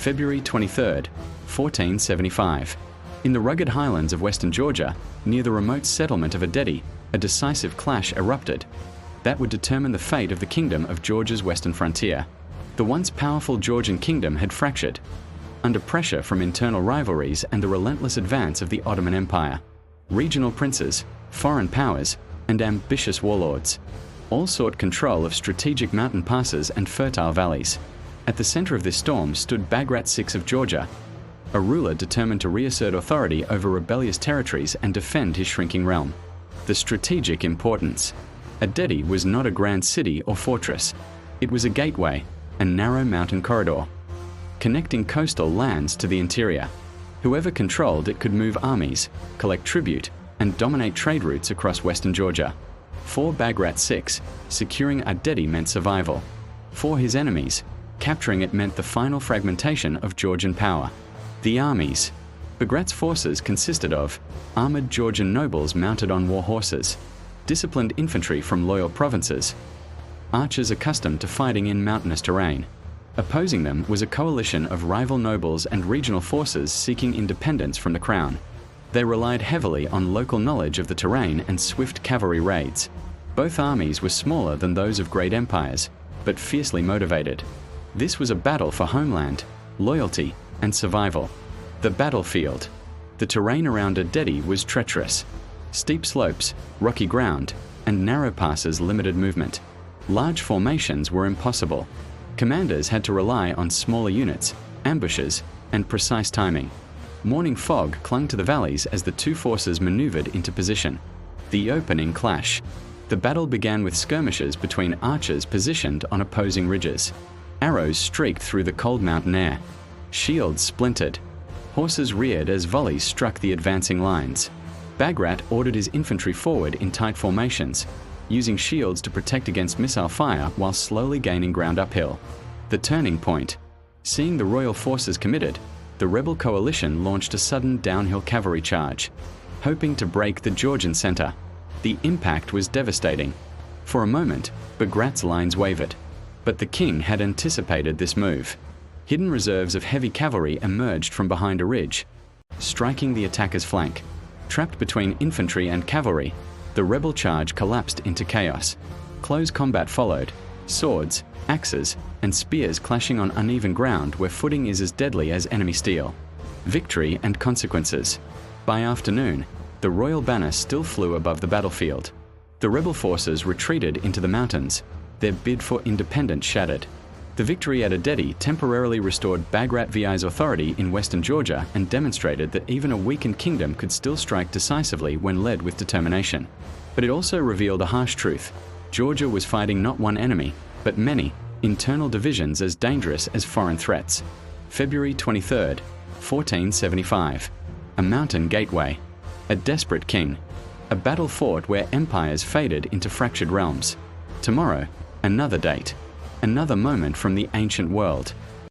February 23, 1475. In the rugged highlands of western Georgia, near the remote settlement of Ardeti, a decisive clash erupted that would determine the fate of the kingdom of Georgia's western frontier. The once powerful Georgian kingdom had fractured under pressure from internal rivalries and the relentless advance of the Ottoman Empire. Regional princes, foreign powers, and ambitious warlords all sought control of strategic mountain passes and fertile valleys. At the center of this storm stood Bagrat VI of Georgia, a ruler determined to reassert authority over rebellious territories and defend his shrinking realm. The strategic importance. Ardeti was not a grand city or fortress. It was a gateway, a narrow mountain corridor, connecting coastal lands to the interior. Whoever controlled it could move armies, collect tribute, and dominate trade routes across western Georgia. For Bagrat VI, securing Ardeti meant survival. For his enemies, capturing it meant the final fragmentation of Georgian power. The armies. Bagrat's forces consisted of armored Georgian nobles mounted on war horses, disciplined infantry from loyal provinces, archers accustomed to fighting in mountainous terrain. Opposing them was a coalition of rival nobles and regional forces seeking independence from the crown. They relied heavily on local knowledge of the terrain and swift cavalry raids. Both armies were smaller than those of great empires, but fiercely motivated. This was a battle for homeland, loyalty, and survival. The battlefield. The terrain around Ardeti was treacherous. Steep slopes, rocky ground, and narrow passes limited movement. Large formations were impossible. Commanders had to rely on smaller units, ambushes, and precise timing. Morning fog clung to the valleys as the two forces maneuvered into position. The opening clash. The battle began with skirmishes between archers positioned on opposing ridges. Arrows streaked through the cold mountain air. Shields splintered. Horses reared as volleys struck the advancing lines. Bagrat ordered his infantry forward in tight formations, using shields to protect against missile fire while slowly gaining ground uphill. The turning point. Seeing the royal forces committed, the rebel coalition launched a sudden downhill cavalry charge, hoping to break the Georgian center. The impact was devastating. For a moment, Bagrat's lines wavered, but the king had anticipated this move. Hidden reserves of heavy cavalry emerged from behind a ridge, striking the attacker's flank. Trapped between infantry and cavalry, the rebel charge collapsed into chaos. Close combat followed, swords, axes, and spears clashing on uneven ground where footing is as deadly as enemy steel. Victory and consequences. By afternoon, the royal banner still flew above the battlefield. The rebel forces retreated into the mountains, their bid for independence shattered. The victory at Ardeti temporarily restored Bagrat VI's authority in western Georgia and demonstrated that even a weakened kingdom could still strike decisively when led with determination. But it also revealed a harsh truth. Georgia was fighting not one enemy, but many, internal divisions as dangerous as foreign threats. February 23, 1475. A mountain gateway. A desperate king. A battle fought where empires faded into fractured realms. Tomorrow, another date. Another moment from the ancient world.